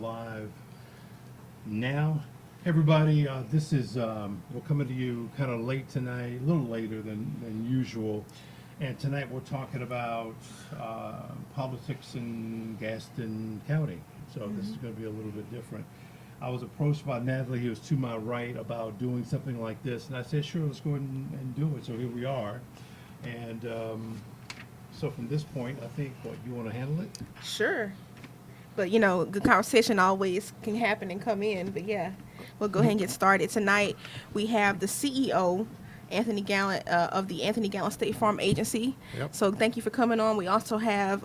Live now. Everybody, this is, we're coming to you kind of late tonight, a little later than usual. And tonight we're talking about politics in Gaston County. So this is going to be a little bit different. I was approached by Natalie, who was to my right, about doing something like this. And I said, sure, let's go ahead and do it. So here we are. And so from this point, I think, what, you want to handle it? Sure. But, good conversation always can happen and come in. But, yeah, we'll go ahead and get started. Tonight, we have the CEO, Anthony Gallant, of the Anthony Gallant State Farm Agency. Yep. So thank you for coming on. We also have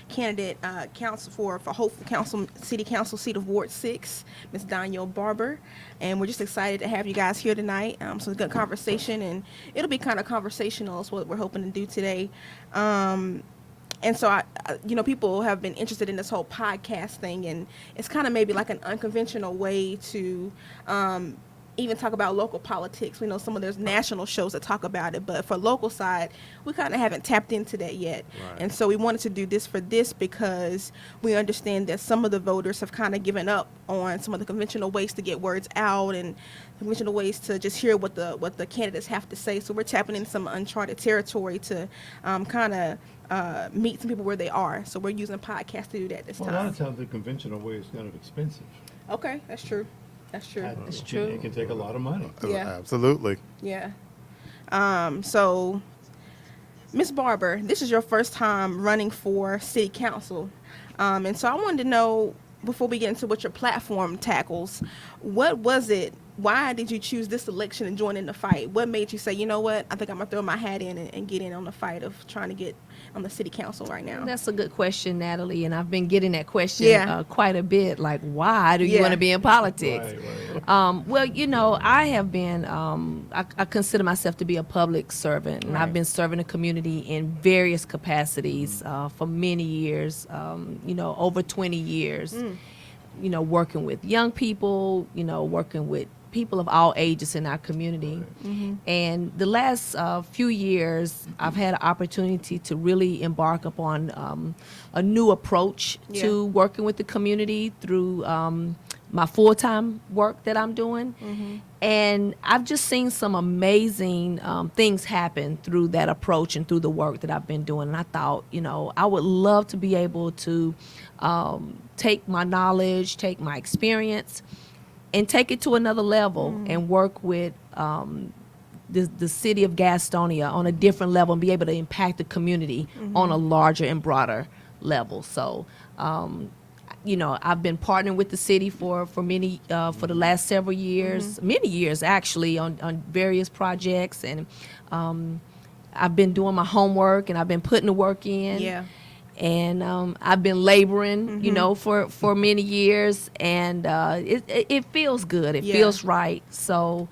candidate council for hopeful council, city council seat of Ward 6, Ms. Donyel Barber. And we're just excited to have you guys here tonight. So it's a good conversation, and it'll be kind of conversational is what we're hoping to do today. And so, people have been interested in this whole podcast thing, and it's kind of maybe like an unconventional way to even talk about local politics. We know some of there's national shows that talk about it, but for local side, we kind of haven't tapped into that yet. Right. And so we wanted to do this for this because we understand that some of the voters have kind of given up on some of the conventional ways to get words out and conventional ways to just hear what the candidates have to say. So we're tapping in some uncharted territory to kind of meet some people where they are. So we're using podcasts to do that this Well, a time. lot of times the conventional way is kind of expensive. Okay, that's true. That's true. It can take a lot of money. Yeah. Absolutely. Yeah. So, Ms. Barber, this is your first time running for city council. And so I wanted to know, before we get into what your platform tackles, what was it? Why did you choose this election and join in the fight? What made you say, you know what, I think I'm going to throw my hat in and get in on the fight of trying to get on the city council right now? That's a good question, Natalie, and I've been getting that question quite a bit. Like, why do you want to be in politics? Right. Well, I have been, I consider myself to be a public servant, and I've been serving the community in various capacities for many years, over 20 years, working with young people, working with people of all ages in our community. And the last few years, I've had an opportunity to really embark upon a new approach to working with the community through my full-time work that I'm doing. And I've just seen some amazing things happen through that approach and through the work that I've been doing. And I thought, I would love to be able to take my knowledge, take my experience, and take it to another level and work with the city of Gastonia on a different level and be able to impact the community on a larger and broader level. So, I've been partnering with the city for the last several years, many years actually, on various projects, and I've been doing my homework and I've been putting the work in. Yeah. And I've been laboring, for many years, and it feels good. It feels right. So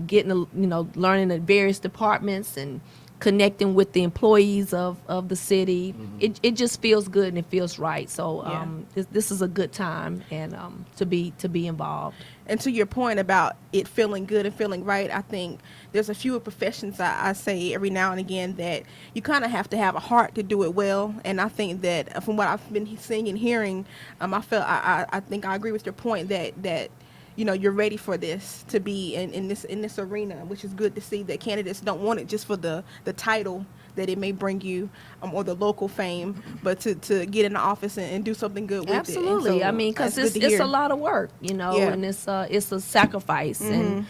getting, learning the various departments and connecting with the employees of the city, it just feels good and it feels right. So this is a good time and to be involved. And to your point about it feeling good and feeling right, I think there's a few professions I say every now and again that you kind of have to have a heart to do it well. And I think that from what I've been seeing and hearing, I think I agree with your point that you're ready for this to be in this arena, which is good to see that candidates don't want it just for the title that it may bring you or the local fame, but to get in the office and do something good with it. Absolutely. So, I mean, because it's a lot of work, and it's a sacrifice. And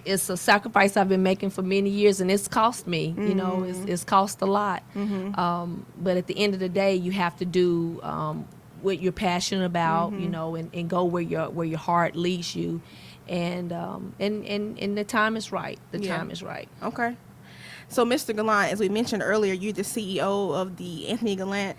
it's a sacrifice I've been making for many years, and it's cost me, it's cost a lot. But at the end of the day, you have to do what you're passionate about, and go where your heart leads you, and the time is right. The time is right. Okay. So, Mr. Gallant, as we mentioned earlier, you're the CEO of the Anthony Gallant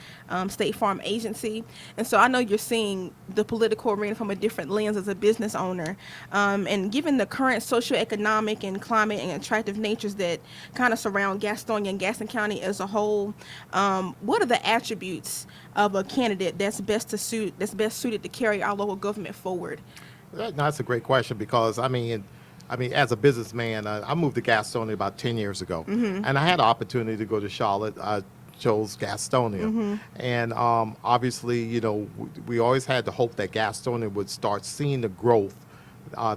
State Farm Agency. And so I know you're seeing the political arena from a different lens as a business owner. And given the current socioeconomic and climate and attractive natures that kind of surround Gastonia and Gaston County as a whole, what are the attributes of a candidate that's best suited to carry our local government forward? That's a great question because, as a businessman, I moved to Gastonia about 10 years ago, and I had an opportunity to go to Charlotte chose Gastonia. And obviously, you know, we always had the hope that Gastonia would start seeing the growth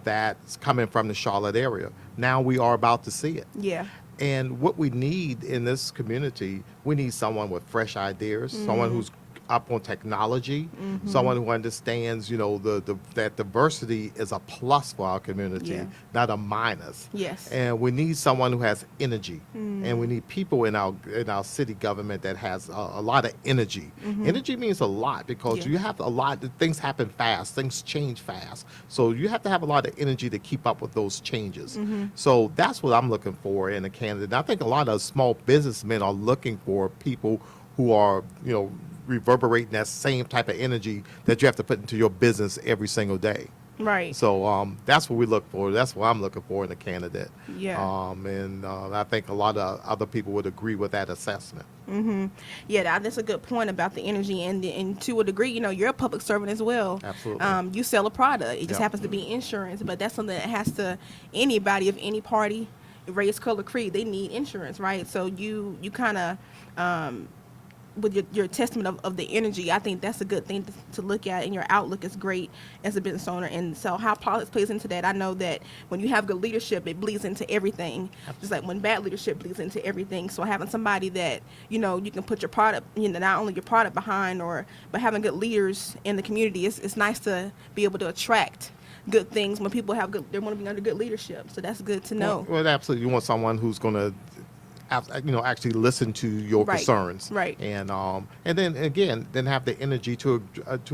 that's coming from the Charlotte area. Now we are about to see it. Yeah. And what we need in this community, we need someone with fresh ideas, someone who's up on technology, someone who understands, you know, that diversity is a plus for our community, Yeah. not a minus. Yes. And we need someone who has energy, and we need people in our city government that has a lot of energy. Energy means a lot because Yeah. you have a lot. Things happen fast, things change fast, so you have to have a lot of energy to keep up with those changes. So that's what I'm looking for in a candidate. And I think a lot of small businessmen are looking for people who are, you know, reverberating that same type of energy that you have to put into your business every single day. Right. So that's what we look for. That's what I'm looking for in a candidate. Yeah. And I think a lot of other people would agree with that assessment. Yeah, that's a good point about the energy, and to a degree, you know, you're a public servant as well. Absolutely. You sell a product. It just Yeah. happens to be insurance, but that's something that has to anybody of any party, race, color, creed, they need insurance, right? So you kind of with your testament of the energy, I think that's a good thing to look at, and your outlook is great as a business owner. And so how politics plays into that, I know that when you have good leadership, it bleeds into everything, just like when bad leadership bleeds into everything. So having somebody that, you know, you can put your product, you know, not only your product behind, but having good leaders in the community, it's nice to be able to attract good things when people have good, they want to be under good leadership. So that's good to know. Well, absolutely. You want someone who's going to, you know, actually listen to your Right. concerns, Right. And then again, then have the energy to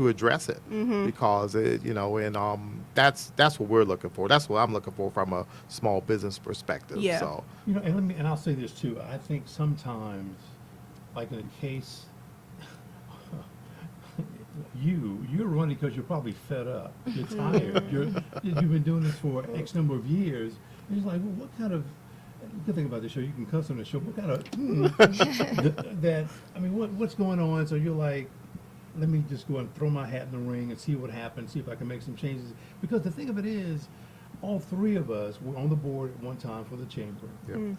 address it, because it, you know, and that's what we're looking for. That's what I'm looking for from a small business perspective. Yeah. So You know, and I'll say this too. I think sometimes, like in a case, you're running because you're probably fed up. You're tired. You've been doing this for X number of years. And it's like, well, what kind of good thing about this show? You can cuss on the show. What kind of that? I mean, what's going on? So you're like, let me just go and throw my hat in the ring and see what happens. See if I can make some changes. Because the thing of it is, all three of us were on the board at one time for the chamber. Yep.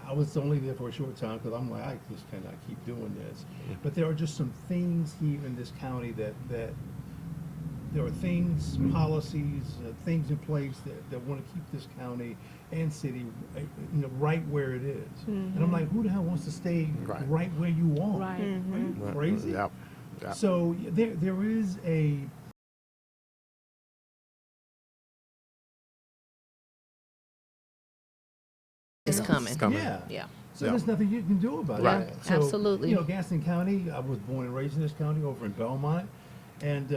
I was only there for a short time because I'm like, I just cannot keep doing this. But there are just some things here in this county that there are things, policies, things in place that want to keep this county and city, you know, right where it is. And I'm like, who the hell wants to stay right where you are? Right. Are you crazy? Yep. Yep. So there is a It's coming. It's coming. yeah. Yeah. So Yeah. there's nothing you can do about Right. it. So, Absolutely. You know, Gaston County, I was born and raised in this county over in Belmont. And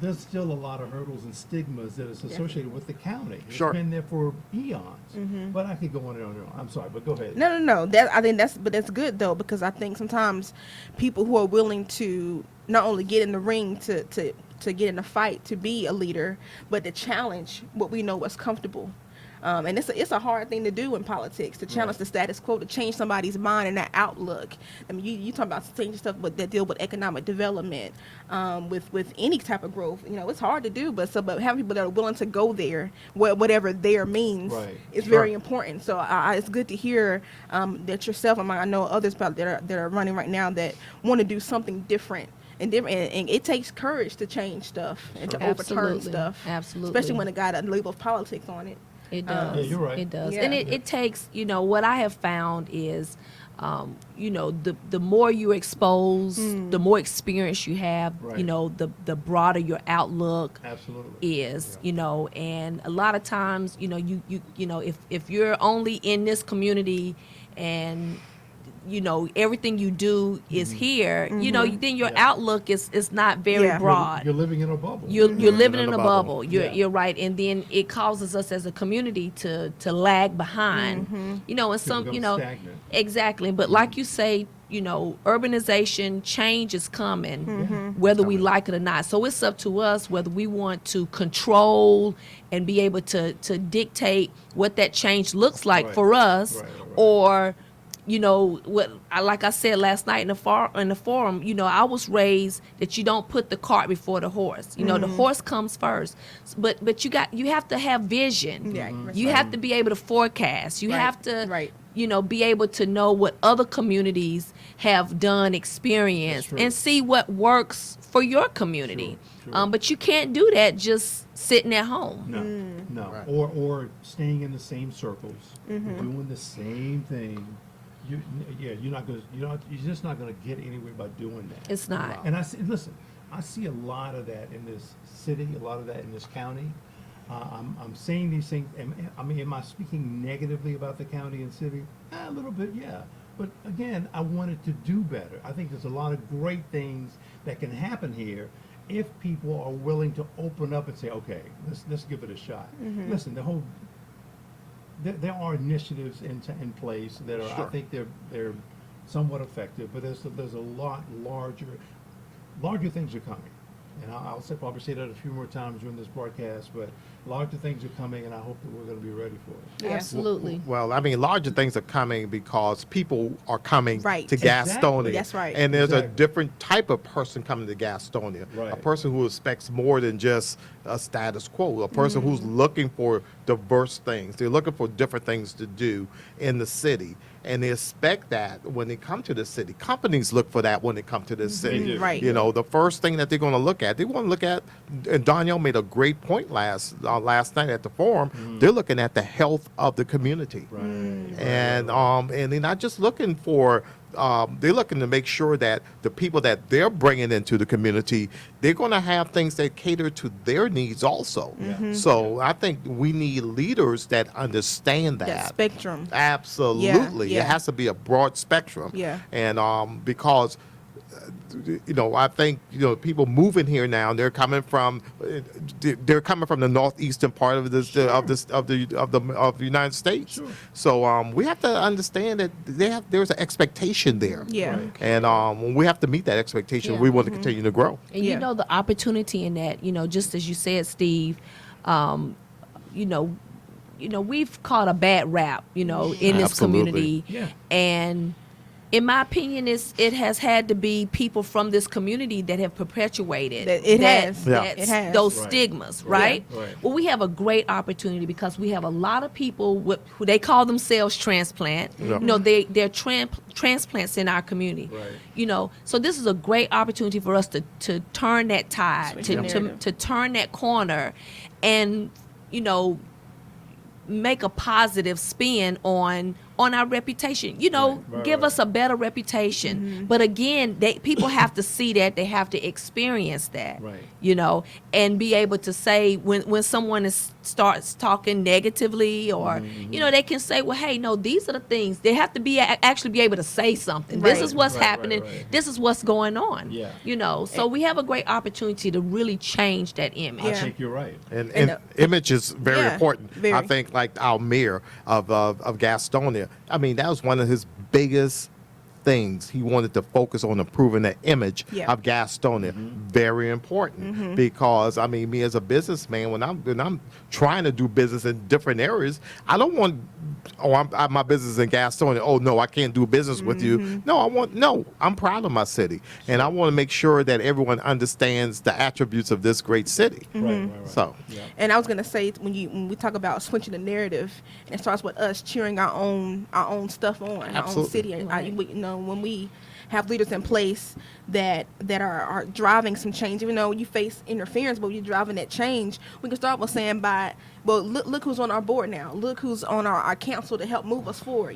there's still a lot of hurdles and stigmas that is associated with the county. It's Sure. been there for eons. But I could go on and on and on. I'm sorry, but go ahead. No. I think that's good though, because I think sometimes people who are willing to not only get in the ring to get in a fight to be a leader, but to challenge what we know what's comfortable. And it's a hard thing to do in politics, to challenge the status quo, to change somebody's mind and that outlook. I mean, you talk about changing stuff that deal with economic development, with any type of growth. You know, it's hard to do, but having people that are willing to go there, whatever there means, Right. is very important. So it's good to hear that yourself, I know others that are running right now that want to do something different. And it takes courage to change stuff and to overturn Absolutely. stuff. Absolutely. Especially when it got a label of politics on it. It does. Yeah, you're right. It does. Yeah. And it takes, you know, what I have found is, you know, the more you're exposed, the more experience you have, Right. you know, the broader your outlook Absolutely. is, you know, and a lot of times, you know, you know, if you're only in this community and you know everything you do is here, you know, then your outlook is not very Yeah. broad. You're living in a bubble. You're living in a bubble. bubble. Yeah. You're right, and then it causes us as a community to lag behind. You know, and some, become you know, stagnant. exactly. But like you say, you know, urbanization change is coming, whether we like it or not. So it's up to us whether we want to control and be able to dictate what that change looks like Right. for us, Right. or like I said last night in the forum, I was raised that you don't put the cart before the horse. The horse comes first, but you have to have vision. Yeah, You have to be able to forecast. You Right, have to, right. be able to know what other communities have done, experienced, true. and see what works for your community. Sure. But you can't do that just sitting at home. No. Right. Or staying in the same circles, doing the same thing. You're just not gonna get anywhere by doing that. It's not. And I see a lot of that in this city, a lot of that in this county. I'm saying these things, and I mean, am I speaking negatively about the county and city? A little bit, yeah. But again, I want it to do better. I think there's a lot of great things that can happen here if people are willing to open up and say, okay, let's give it a shot. Listen, there are initiatives in place that are, Sure. I think they're somewhat effective, but there's a lot larger things are coming. And I'll probably say that a few more times during this broadcast, but larger things are coming, and I hope that we're going to be ready for it. Yeah. Absolutely. Well, I mean, larger things are coming because people are coming Right. to Exactly. Gastonia. That's right. And there's Exactly. a different type of person coming to Gastonia. Right. A person who expects more than just a status quo. A person who's looking for diverse things. They're looking for different things to do in the city. And they expect that when they come to the city. Companies look for that when they come to the city. do. Right. The first thing that they're going to look at, they want to look at, and Donyel made a great point last night at the forum. They're looking at the health of the community. Right. And they're not just looking for they're looking to make sure that the people that they're bringing into the community, they're going to have things that cater to their needs also. So I think we need leaders that understand That that. spectrum. Absolutely. Yeah. It has to be a broad spectrum. Yeah. And because I think people moving here now. They're coming from the northeastern part of the United States. Sure. So we have to understand that there's an expectation there. Yeah. Right. And we have to meet that expectation. Yeah. We want to continue to grow. And Yeah. the opportunity in that, just as you said, Steve, we've caught a bad rap, in this Absolutely. community. Yeah. And in my opinion, it has had to be people from this community that have perpetuated It has. Yeah. It has. those Right. stigmas, right? Yeah. Right. Well, we have a great opportunity because we have a lot of people who they call themselves transplant. Yeah. They're transplants in our community. Right. So this is a great opportunity for us to turn that tide, Switch to, the to narrative. to turn that corner, and make a positive spin on our reputation. Right, give right. us a better reputation. But again, people have to see that, they have to experience that. Right. And be able to say when someone starts talking negatively, or they can say, well, hey, no, these are the things. They have to be actually be able to say something. This Right. is what's Right, right, happening. right. This is what's going on. Yeah. So we have a great opportunity to really change that image. I Yeah. think you're right. And And, image is very yeah, important. very. I think like our mayor of Gastonia, I mean, that was one of his biggest things. He wanted to focus on improving the image Yeah. of Gastonia. Very important because I mean, me as a businessman, when I'm trying to do business in different areas, I don't want my business in Gastonia. Oh no, I can't do business with you. No, I'm proud of my city, and I want to make sure that everyone understands the attributes of this great city. Right. So. Yeah. And I was gonna say when we talk about switching the narrative, and it starts with us cheering our own stuff on, our own Absolutely. city. And Right. when we have leaders in place that are driving some change, even though you face interference, but you're driving that change, we can start with saying look who's on our board now. Look who's on our council to help move us forward.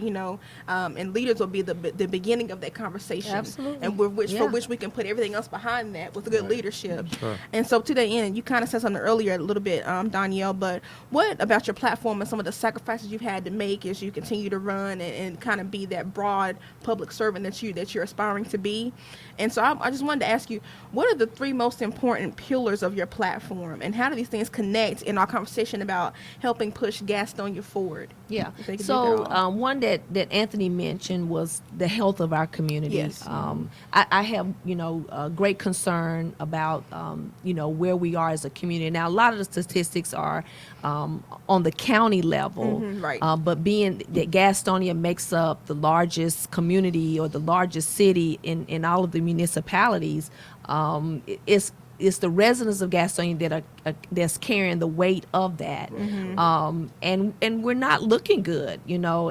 And leaders will be the beginning of that conversation. Absolutely. And for Yeah. which we can put everything else behind that with good Right. leadership. Sure. And so to that end, you kind of said something earlier a little bit, Donyel, but what about your platform and some of the sacrifices you've had to make as you continue to run and kind of be that broad public servant that you're aspiring to be? And so I just wanted to ask you, what are the three most important pillars of your platform, and how do these things connect in our conversation about about helping push Gastonia forward. Yeah. If they could do So that all. one that Anthony mentioned was the health of our community. Yes. I have a great concern about where we are as a community. Now a lot of the statistics are on the county level, right. but being that Gastonia makes up the largest community or the largest city in all of the municipalities, it's the residents of Gastonia that are that's carrying the weight of that, and we're not looking good.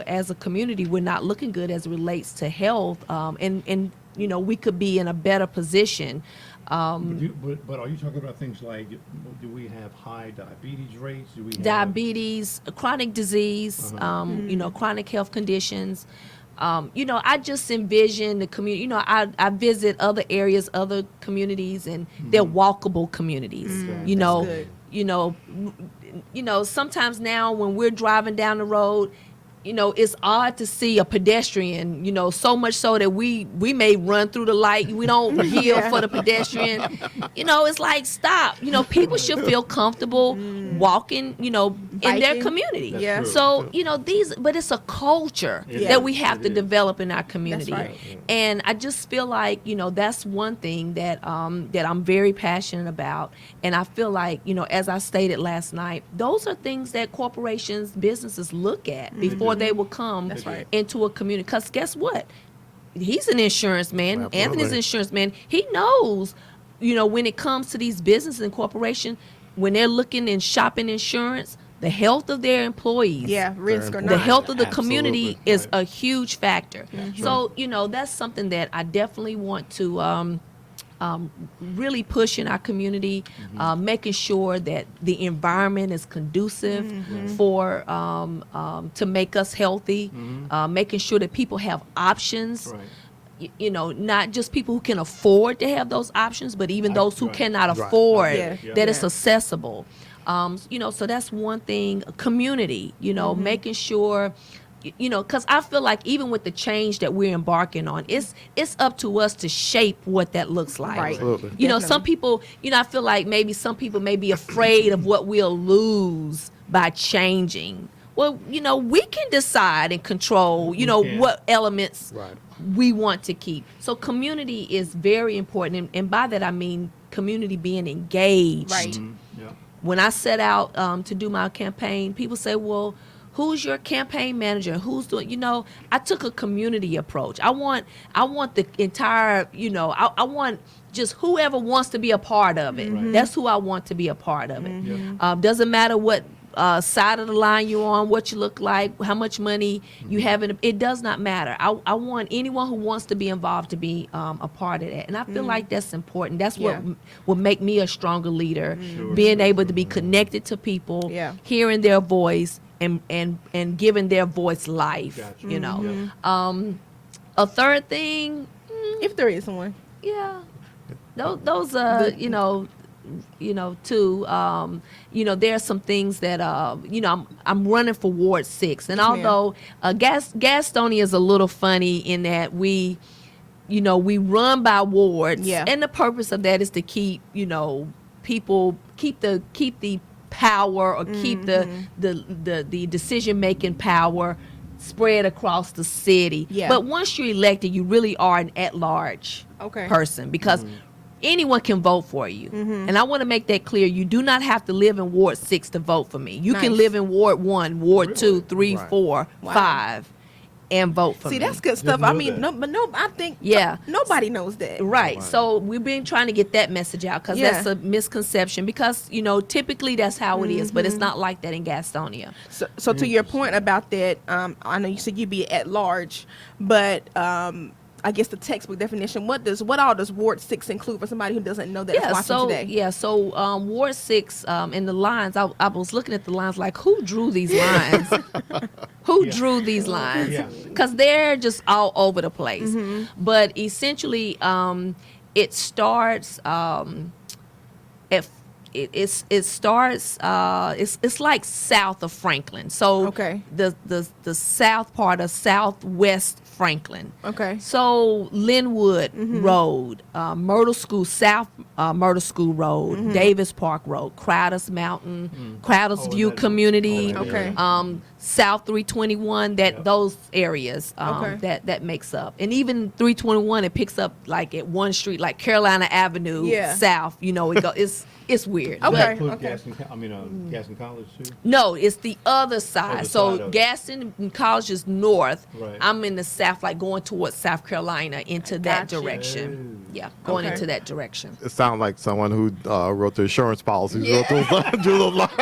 As a community, we're not looking good as it relates to health, and we could be in a better position. But are you talking about things like, do we have high diabetes rates? Do we have Diabetes, chronic disease, chronic health conditions. I just envision the community. I visit other areas, other communities, and they're walkable communities. That's good. Sometimes now when we're driving down the road, it's odd to see a pedestrian, so much so that we may run through the light. We don't yield for the pedestrian. It's like, stop. People should feel comfortable walking, in their Biking. community. That's Yeah. true. So, but it's a culture It that is. we have It to is. develop in our community. right. And I just feel like, that's one thing that I'm very passionate about. And I feel like, as I stated last night, those are things that corporations, businesses look at before they will come That's right. into a community. Because guess what? He's an insurance man. Absolutely. Anthony's an insurance man. He knows, when it comes to these businesses and corporations, when they're looking and shopping insurance, the health of their employees, Yeah, risk or Very not. the health of the Absolutely. community is Right. a huge factor. So, that's something that I definitely want to really push in our community, making sure that the environment is conducive for to make us healthy, making sure that people have options. Right. Not just people who can afford to have those options, but even those who Right. cannot Right. afford, Yeah. that it's Yeah. accessible. So that's one thing. Community, making sure, because I feel like even with the change that we're embarking on, it's up to us to shape what that looks like. Right. Absolutely. Some people, I feel like maybe some people may be afraid of what we'll lose by changing. Well, we can decide and control, can. what elements Right. we want to keep. So community is very important. And by that, I mean community being engaged. Right. Yeah. When I set out to do my campaign, people say, well, who's your campaign manager? Who's doing, I took a community approach. I want the entire, I want just whoever wants to be a part of it. Right. That's who I want to be a part of it. Yeah. Doesn't matter what side of the line you're on, what you look like, how much money you have it does not matter. I want anyone who wants to be involved to be a part of that. And I feel like that's important. That's what Yeah. will make me a stronger leader, Sure. being able to be connected to people, Yeah. hearing their voice and giving their voice life, Gotcha. Yeah. A third thing, If there is one. yeah, those too. There are some things that I'm running for Ward 6, and Yes, ma'am. although Gastonia is a little funny in that we run by wards, Yeah. and the purpose of that is to keep people keep the power or keep the decision making power spread across the city. Yeah. But once you're elected, you really are an at-large Okay. person because anyone can vote for you. And I want to make that clear. You do not have to live in Ward 6 to vote for me. You can Nice. live in Ward 1, Ward 2, 3, Right. 4, Wow. 5, and vote for See, me. that's good stuff. know I mean, that. I think Yeah. nobody knows that. Right. Right. So we've been trying to get that message out because Yeah. that's a misconception because, typically that's how it is, but it's not like that in Gastonia. So to your point about that, I know you said you'd be at large, but I guess the textbook definition, what all does Ward 6 include for somebody who doesn't know that is watching today? So Ward 6 in the lines, I was looking at the lines like, who drew these lines? Who Yeah. drew these lines? Yeah. Because they're just all over the place. But essentially, it starts it's like south of Franklin. So Okay. the south part of southwest Franklin. Okay. So Linwood Road, Myrtle School, South Myrtle School Road, Davis Park Road, Crowders Mountain, Crowders Oh, View that- Community, oh, that Okay. area. South 321, Yep. those areas Okay. that makes up. And even 321, it picks up like at one street, like Carolina Avenue Yeah. South, it go, it's weird. Does Okay. that include okay. Gaston College too? No, it's the other side. Other So side of it. Gaston College is north. Right. I'm in the south, like going towards South Carolina into that Gotcha. direction. Oh. Yeah, going Okay. into that direction. It sounds like someone who wrote the insurance policies. Wrote those, drew those lines.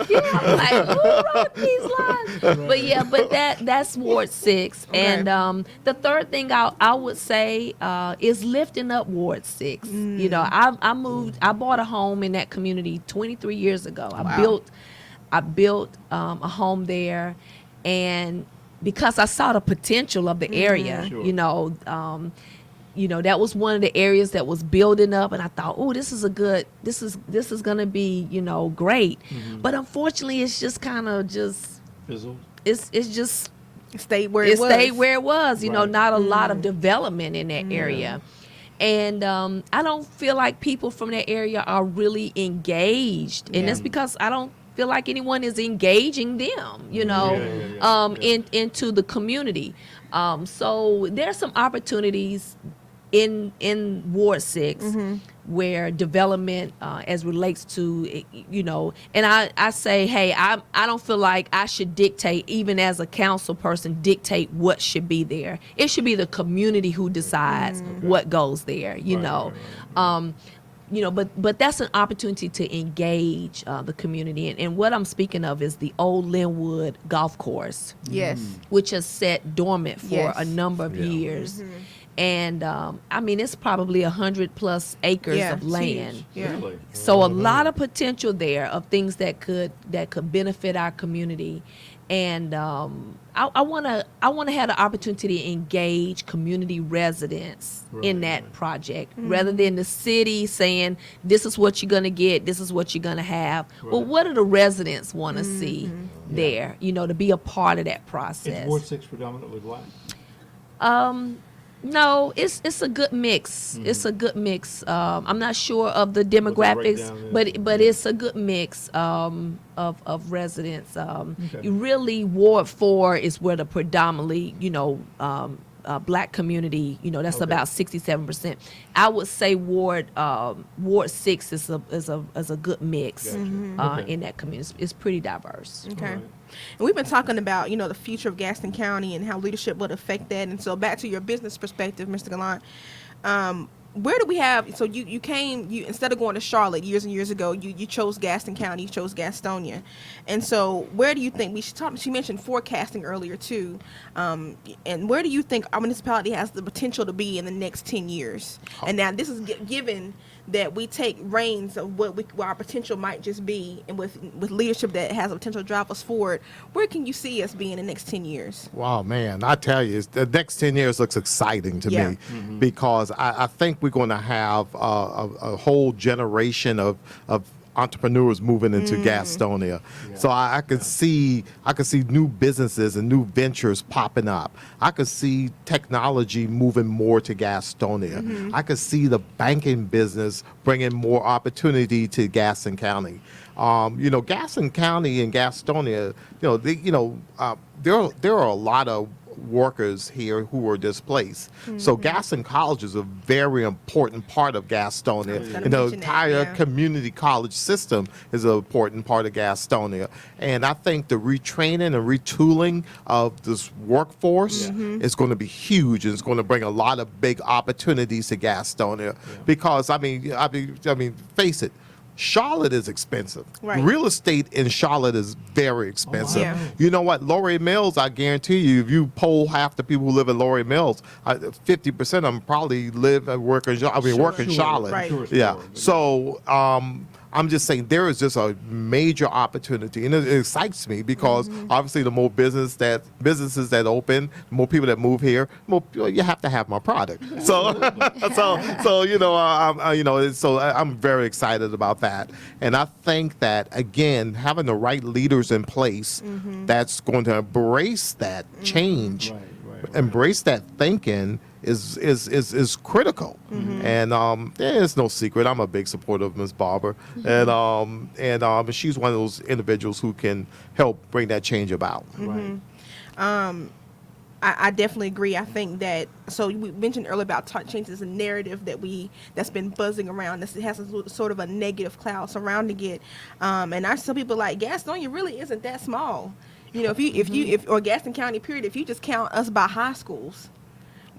Yeah, I'm like, who wrote these lines? But yeah, but that's Ward 6. Okay. And the third thing I would say is lifting up Ward 6. I bought a home in that community 23 years ago. I built a home there, and because I saw the potential of the area, Sure. that was one of the areas that was building up, and I thought, oh, this is gonna be, great. But unfortunately, it's just kind of Fizzled. it's just Stayed where it it was. stayed where it was. Right. Not a lot of development in that area. And I don't feel like people from that area are really engaged, and Yeah. that's because I don't feel like anyone is engaging them, into the community. So there's some opportunities in Ward 6 where development as relates to and I say, hey, I don't feel like I should dictate, even as a council person, dictate what should be there. It should be the community who decides what goes there, but that's an opportunity to engage the community. And what I'm speaking of is the old Linwood golf course, Yes. which has sat dormant for Yes. a number of Yeah. years. And it's probably 100+ acres Yeah, of it's land. huge. Yeah. Really? So a lot of potential there of things that could benefit our community. And I want to have the opportunity to engage community residents in Right, that right. project, rather than the city saying, this is what you're going to get, this is what you're going to have. Well, Right. what do the residents want to see there, to be a part of that process? Is Ward 6 predominantly black? No, it's a good mix. It's a good mix. I'm not sure of the demographics, breakdown is? but it's a good mix of residents. Really, Ward 4 is where the predominantly, black community, that's Okay. about 67%. I would say Ward 6 is a good mix Gotcha. Okay. in that community. It's pretty diverse. Okay. Alright. And we've been talking about, the future of Gaston County and how leadership would affect that. And so back to your business perspective, Mr. Gallant, where do we have, so you instead of going to Charlotte years and years ago, you chose Gaston County, you chose Gastonia. And so where do you think, she mentioned forecasting earlier too, and where do you think our municipality has the potential to be in the next 10 years? And now this is given that we take reins of what our potential might just be, and with leadership that has the potential to drive us forward, where can you see us be in the next 10 years? Wow, man, I tell you, the next 10 years looks exciting to Yeah. me because I think we're going to have a whole generation of entrepreneurs moving into Gastonia. Yeah. So I could see new businesses and new ventures popping up. I could see technology moving more to Gastonia. I could see the banking business bringing more opportunity to Gaston County. Gaston County and Gastonia, there are a lot of workers here who were displaced. So Gaston College is a very important part of Gastonia. gonna And the mention that, entire yeah. community college system is an important part of Gastonia. And I think the retraining and retooling of this workforce is going to be huge, and it's going to bring a lot of big opportunities to Gastonia. Because I mean, face it, Charlotte is expensive. Right. Real estate in Charlotte is very expensive. Yeah. You know what? Laurier Mills, I guarantee you, if you poll half the people who live in Laurier Mills, 50% of them probably live and work in, work in Sure. Charlotte. Right. Sure, Yeah. sure. So I'm just saying there is just a major opportunity, and it excites me because obviously the more businesses that open, more people that move here, more you have to have my product. So, I'm very excited about that, and I think that again, having the right leaders in place that's going to embrace that change, Right. embrace that thinking is critical. And there's no secret. I'm a big supporter of Ms. Barber, and she's one of those individuals who can help bring that change about. Right. I definitely agree. I think that, so we mentioned earlier about changing the narrative that's been buzzing around. It has a sort of a negative cloud surrounding it. And I some people like Gastonia really isn't that small. You know, or Gaston County period, if you just count us by high schools,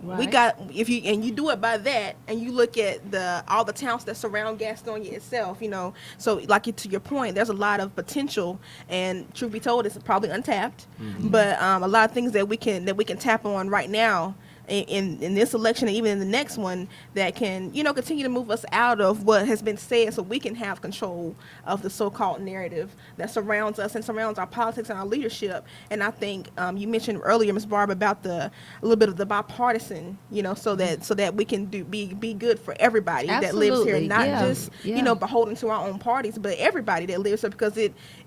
we got, you do it by that, and you look at all the towns that surround Gastonia itself, you know, so like to your point, there's a lot of potential, and truth be told, it's probably untapped, but a lot of things that we can tap on right now in this election and even in the next one that can, you know, continue to move us out of what has been said, so we can have control of the so-called narrative that surrounds us and surrounds our politics and our leadership. And I think you mentioned earlier, Ms. Barber, about a little bit of the bipartisan, you know, so that we can be good for everybody that lives here, Absolutely, not yeah, just yeah. you know, beholden to our own parties, but everybody that lives here, because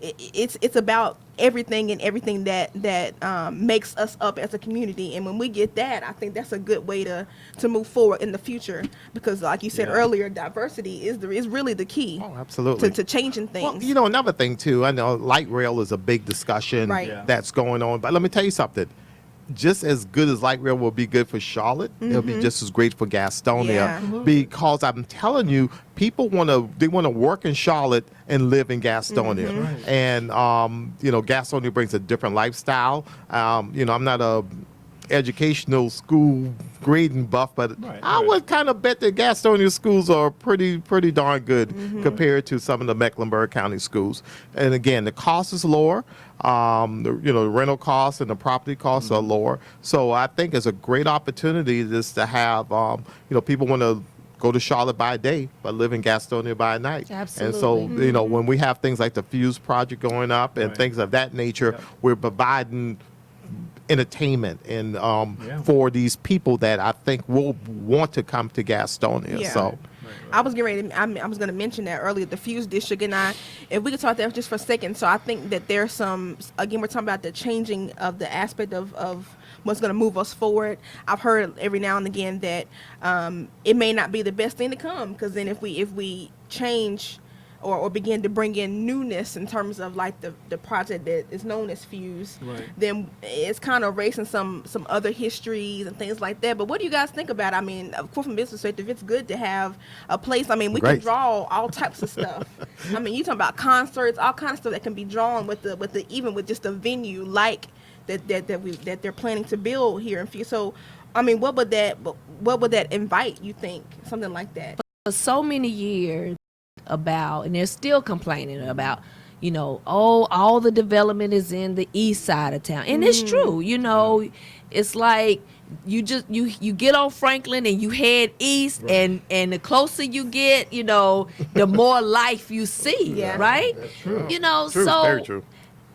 it's about everything that makes us up as a community. And when we get that, I think that's a good way to move forward in the future, because like you said Yeah. earlier, diversity is really the key. Oh, absolutely. to changing things. Well, you know, another thing too, I know light rail is a big discussion Right. Yeah. that's going on, but let me tell you something. Just as good as light rail will be good for Charlotte, it'll be just as great for Gastonia, Yeah. because I'm telling you, people want to work in Charlotte and live in Gastonia, Right. and Gastonia brings a different lifestyle. I'm not a educational school grading buff, but Right, I right. would kind of bet that Gastonia schools are pretty darn good compared to some of the Mecklenburg County schools. And again, the cost is lower. The rental costs and the property costs are lower. So I think it's a great opportunity just to have people want to go to Charlotte by day, but live in Gastonia by night. Absolutely. And so when we have things like the Fuse project going up and Right. things of that nature, Yep. we're providing entertainment and Yeah. for these people that I think will want to come to Gastonia. Yeah. So I was getting ready. I was going to mention that earlier, the Fuse District, and if we could talk there just for a second. So I think that there's some. Again, we're talking about the changing of the aspect of what's going to move us forward. I've heard every now and again that it may not be the best thing to come, because then if we change or begin to bring in newness in terms of like the project that is known as Fuse, Right. then it's kind of erasing some other histories and things like that. But what do you guys think about it? I mean, of course, from business perspective, it's good to have a place. I mean, we can Great. draw all types of stuff. I mean, you talking about concerts, all kinds of stuff that can be drawn with even with just a venue like that they're planning to build here in Fuse. So, I mean, what would that invite, you think, something like that? For so many years and they're still complaining about, all the development is in the east side of town. And it's true, it's like you get on Franklin and you head east, Right. and the closer you get, the more life you see, Yeah. right? That's true. true, So very true.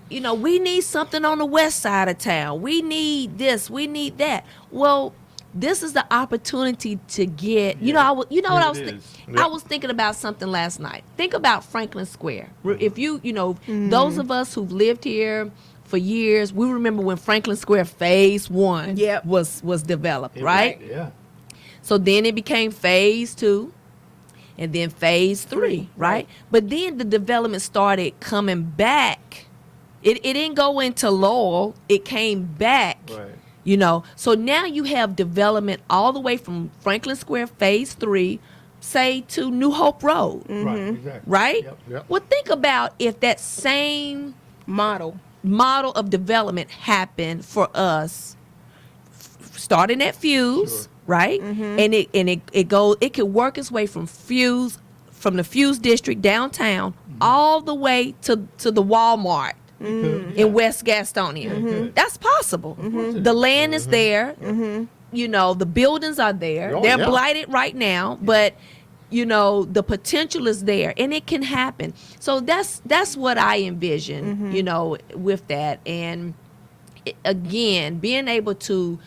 we need something on the west side of town. We need this, we need that. Well, this is the opportunity to get, Yeah. what I was It thinking. is. Yeah. I was thinking about something last night. Think about Franklin Square. If those of us who've lived here for years, we remember when Franklin Square Phase 1 Yep. was developed, It- right? Yeah. So then it became Phase 2, and then Phase 3, right? But then the development started coming back. It didn't go into Lowell. It came back. Right. So now you have development all the way from Franklin Square Phase 3, say, to New Hope Road, Right. Exactly. right? Yep. Well, think about if that same Model. of development happened for us, starting at Fuse, Sure. right? And it could work its way from the Fuse district downtown all the way to the Walmart in West Gastonia. That's possible. The land is there. The buildings are there. Oh, They're yeah. blighted right now, but you know, the potential is there and it can happen. So that's what I envision, you know, with that. And again, being able to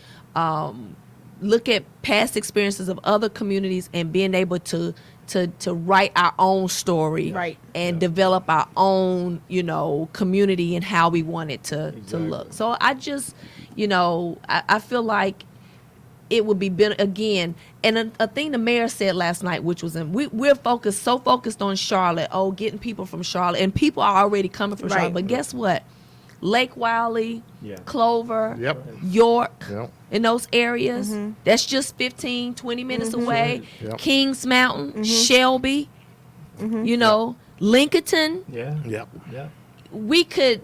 look at past experiences of other communities and being able to write our own story, Right. and develop our own, you know, community and how we want it to look. So I just, you know, I feel like it would be again, and a thing the mayor said last night, which was we're focused on Charlotte, getting people from Charlotte, and people are already coming from Right. Charlotte. But guess what? Lake Wiley, Yeah. Clover, Yep. York, Yep. in those areas, that's just 15, 20 minutes away. Yep. Kings Mountain, Shelby, you know, Lincoln. Yeah. Yep. Yeah. We could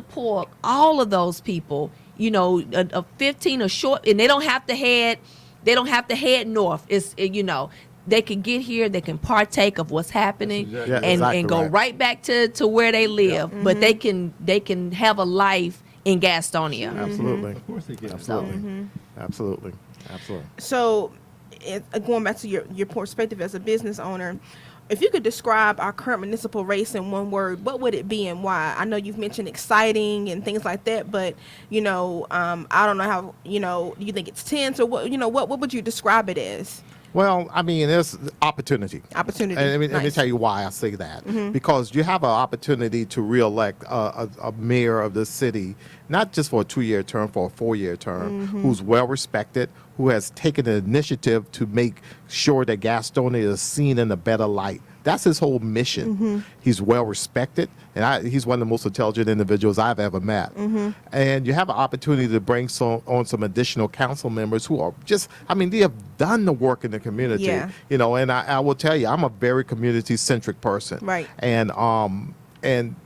pull all of those people, you know, a 15 or short, and they don't have to head north. You know, they can get here, they can partake of what's happening, That's exactly right. Yeah, exactly and go right. right back to where they live. But they can have a life in Gastonia. Absolutely. Of course they can. Absolutely. Absolutely. Absolutely. So, going back to your perspective as a business owner, if you could describe our current municipal race in one word, what would it be and why? I know you've mentioned exciting and things like that, but you know, I don't know how. You know, do you think it's tense or what? You know, what would you describe it as? Well, I mean, there's opportunity. Opportunity. And let me Nice. tell you why I say that. Because you have an opportunity to reelect a mayor of the city, not just for a 2-year term, for a 4-year term, who's well respected, who has taken the initiative to make sure that Gastonia is seen in a better light. That's his whole mission. He's well respected, and he's one of the most intelligent individuals I've ever met. And you have an opportunity to bring on some additional council members who are they have done the work in the community. Yeah. You know, and I will tell you, I'm a very community-centric person. Right. And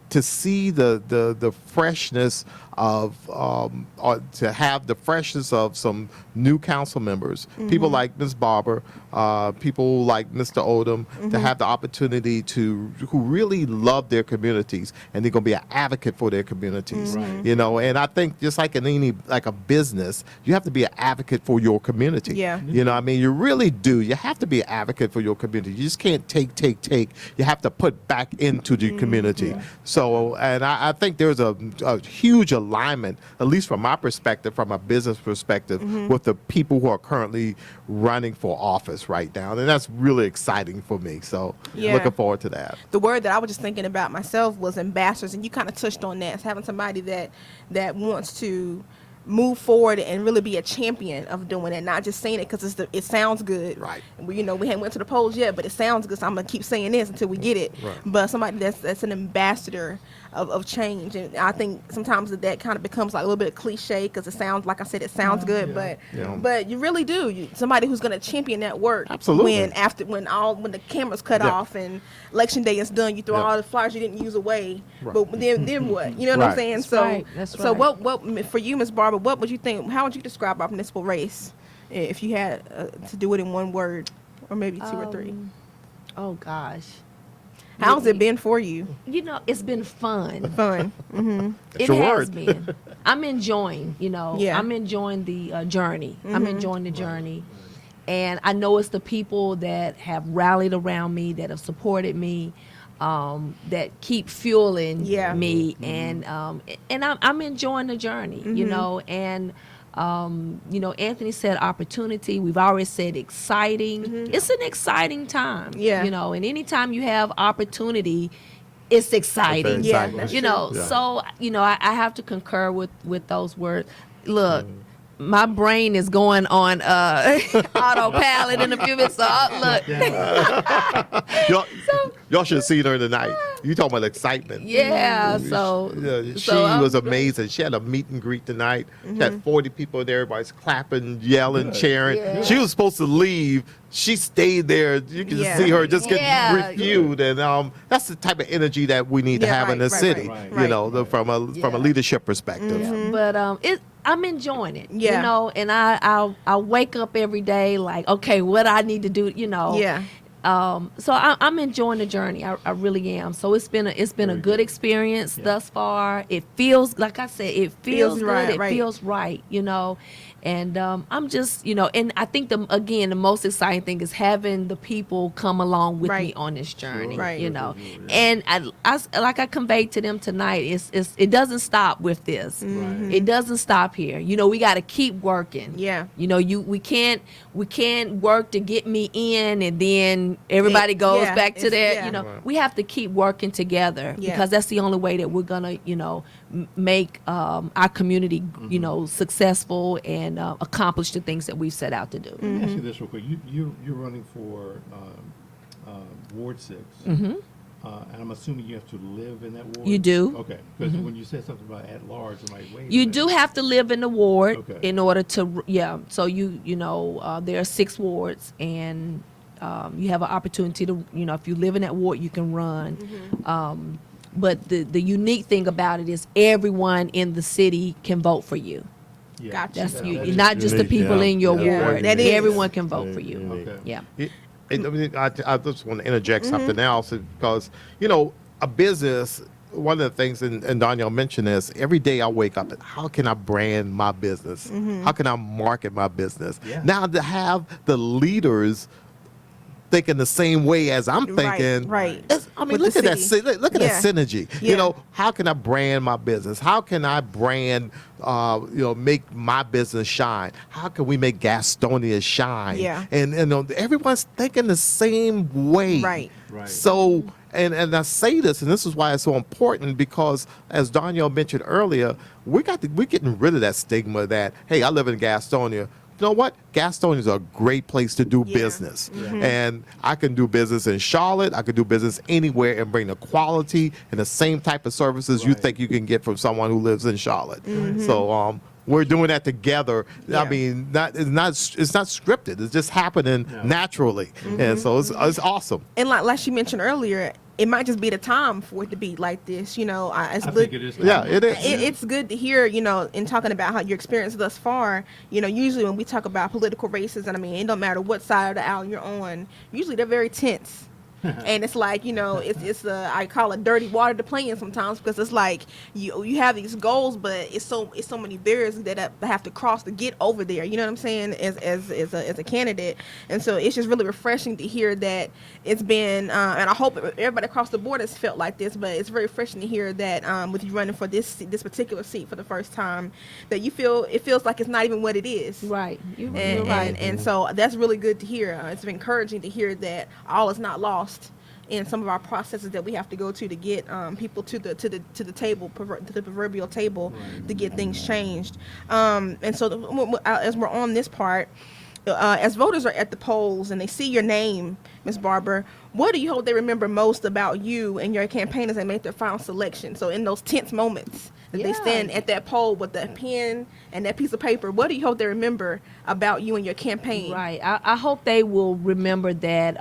to see the freshness of to have the freshness of some new council members, people like Ms. Barber, people like Mr. Odom, to have the opportunity who really love their communities, and they're going to be an advocate for their communities. Right. You know, and I think just like like a business, you have to be an advocate for your community. Yeah. You know, I mean, you really do. You have to be an advocate for your community. You just can't take. You have to put back into the community. So, and I think there's a huge alignment, at least from my perspective, from a business perspective, with the people who are currently running for office right now. And that's really exciting for me. So, Yeah. looking forward to that. The word that I was just thinking about myself was ambassadors, and you kind of touched on that. It's having somebody that wants to move forward and really be a champion of doing it, not just saying it because it sounds good. Right. You know, we haven't went to the polls yet, but it sounds good, so I'm gonna keep saying this until we get it. Right. But somebody that's an ambassador of change, and I think sometimes that kind of becomes like a little bit of cliche because it sounds, like I said, it sounds good, Yeah. but you really do. Somebody who's gonna champion that work. Absolutely. When the cameras cut Yeah. off and election day is done, you throw Yeah. all the flyers you didn't use away. Right. But then what? You know what I'm Right. saying? That's So right. That's so right. what for you, Ms. Barber? What would you think? How would you describe our municipal race if you had to do it in one word, or maybe two or three? Oh gosh. How's it been for you? You know, it's been fun. Fun. It your has word. been. I'm enjoying, you know, Yeah. I'm enjoying the journey. I'm enjoying the journey. And I know it's the people that have rallied around me, that have supported me, that keep fueling Yeah. me. And I'm enjoying the journey, you know, and you know, Anthony said opportunity. We've already said exciting. It's an exciting time. Yeah. You know, and anytime you have opportunity, it's exciting. Yeah, Exciting. that's You true. know, Yeah. so you know, I have to concur with those words. Look, my brain is going on autopilot in a few minutes. So look, Y'all should have seen her tonight. You talking about excitement. yeah. So She I'm was amazing. She had a meet and greet tonight. She had 40 people there. Everybody's clapping, yelling, cheering. Yeah. She was supposed to leave. She stayed there. You can Yeah. just see her just get Yeah. reviewed. And that's the type of energy that we need to Yeah, have in right, the right, city. right, You right. know, from a Yeah. leadership perspective. But I'm enjoying it. Yeah. You know, and I wake up every day like, okay, what I need to do. You know. Yeah. So I'm enjoying the journey. I really am. So it's been a good experience thus far. It feels, like I said, it feels Feels good. right, It right. feels right, you know. And I'm just, and I think the most exciting thing is having the people come along with me Right. on this journey, Right. Yeah. And like I conveyed to them tonight, it doesn't stop with this. Right. It doesn't stop here. We got to keep working. Yeah. We can't work to get me in and then everybody goes yeah, back to it's- their, yeah. Right. we have to keep working together Yeah. because that's the only way that we're gonna, make our community, successful and accomplish the things that we've set out to do. Let me ask you this real quick. You're running for Ward 6. And I'm assuming you have to live in that ward? You do. Okay. Because when you said something about at large, I'm like, wait a You minute. do have to live in the ward Okay. in order to, So there are 6 wards, and you have an opportunity to, if you live in that ward, you can run. But the unique thing about it is everyone in the city can vote for you. Yeah. Gotcha. That's Yeah, you, that is not just the unique, people yeah. in your Yeah, ward. that is. Everyone can vote for you. Okay. Yeah. I just want to interject something else because, a business, one of the things, and Donyel mentioned this, every day I wake up, how can I brand my business? How can I market my business? Yeah. Now to have the leaders thinking the same way as I'm thinking. Right. Look With at the that. city. Look at Yeah. that synergy. Yeah. How can I brand my business? How can I brand? Make my business shine. How can we make Gastonia shine? Yeah. And everyone's thinking the same way. Right. Right. So, and I say this, and this is why it's so important because, as Donyel mentioned earlier, we're getting rid of that stigma that, hey, I live in Gastonia. You know what? Gastonia is a great place to do Yeah. business. And I can do business in Charlotte. I can do business anywhere and bring the quality and the same type of services you Right. think you can get from someone who lives in Charlotte. So we're doing that together. Yeah. I mean, it's not scripted. It's just happening No. naturally. And so it's awesome. And like she mentioned earlier, it might just be the time for it to be like this. It's I good. think it is. Yeah, it is. It's good to hear, in talking about how your experience thus far, usually when we talk about political races, and I mean, it don't matter what side of the aisle you're on, usually they're very tense. And it's like, it's I call it dirty water to play in sometimes because it's like you have these goals, but it's so many barriers that I have to cross to get over there. You know what I'm saying? As a candidate, and so it's just really refreshing to hear that it's been, and I hope everybody across the board has felt like this, but it's very refreshing to hear that with you running for this particular seat for the first time, that it feels like it's not even what it is. Right. You're And, right. and so that's really good to hear. It's encouraging to hear that all is not lost in some of our processes that we have to go to get people to the table, to the proverbial table, to get things changed. And so as we're on this part, as voters are at the polls and they see your name, Ms. Barber, what do you hope they remember most about you and your campaign as they make their final selection? So in those tense moments that they Yeah. stand at that poll with that pen and that piece of paper, what do you hope they remember about you and your campaign? Right. I hope they will remember that,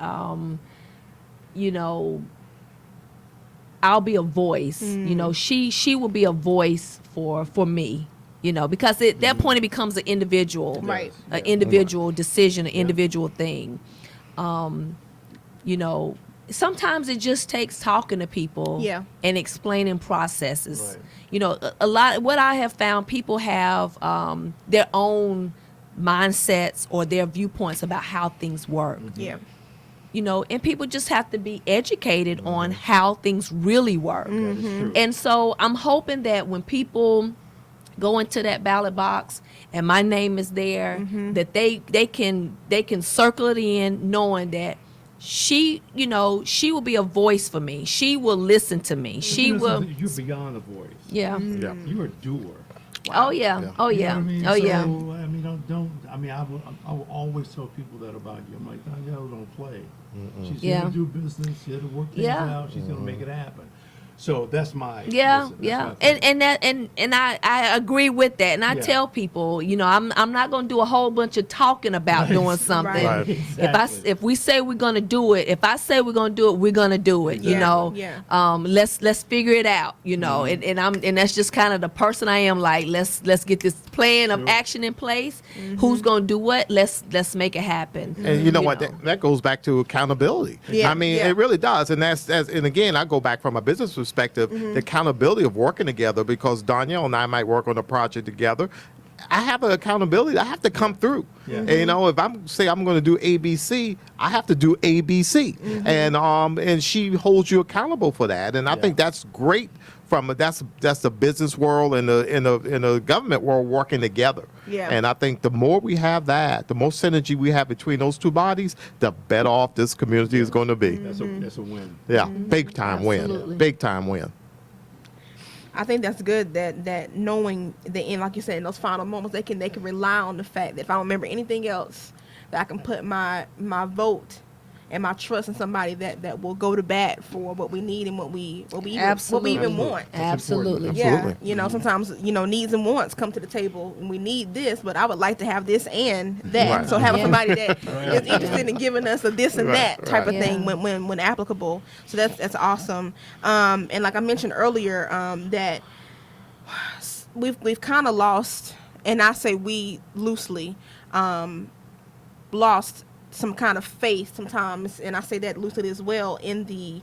I'll be a voice. She will be a voice for me. Because at that point it becomes an individual, Right. an individual decision, an individual thing. Sometimes it just takes talking to people Yeah. and explaining processes. Right. A lot. What I have found, people have their own mindsets or their viewpoints about how things work. Yeah. And people just have to be educated on how things really work. That is true. And so I'm hoping that when people go into that ballot box and my name is there, that they can circle it in knowing that she will be a voice for me. She will listen to me. She will. You're beyond a voice. Yeah. Yeah. You're a doer. Oh yeah. Yeah. Oh You know yeah. what I mean? Oh So, yeah. I mean, I will always tell people that about you. I'm like, Donyel don't play. She's here Yeah. to do business, here to work things Yeah. out. She's gonna make it happen. So that's my Yeah, listen, that's yeah, my thing. and I agree with that, and I Yeah. tell people, I'm not going to do a whole bunch of talking about Right. doing something. Right. Exactly. If we say we're going to do it, if I say we're going to do it, we're going to do it. Exactly. Yeah. Let's figure it out. And that's just kind of the person I am. Like let's get this plan of Sure. action in place. Who's going to do what? Let's make it happen. And you know what? That goes back to accountability. Yeah, I mean, yeah. it really does. And and again, I go back from a business perspective, the accountability of working together, because Donyel and I might work on a project together. I have an accountability. I have to come through. Yeah. And, you know, if I'm going to do ABC, I have to do ABC. And she holds you accountable for that. And I Yeah. think that's great. That's the business world and the government world working together. Yeah. And I think the more we have that, the more synergy we have between those two bodies, the better off this community is going to be. That's a win. Yeah, big time Absolutely. win. Big time win. I think that's good that knowing the end, like you said, in those final moments, they can rely on the fact that if I don't remember anything else, that I can put my vote and my trust in somebody that will go to bat for what we need and what we even want. Absolutely. Yeah, Absolutely. you know, sometimes, you know, needs and wants come to the table and we need this, but I would like to have this and that. Right. So having Yeah. somebody that is interested in giving us a this and Right, that type of right. thing when applicable. So that's awesome. And like I mentioned earlier, that we've kind of lost, and I say we loosely, lost some kind of faith sometimes, and I say that loosely as well, in the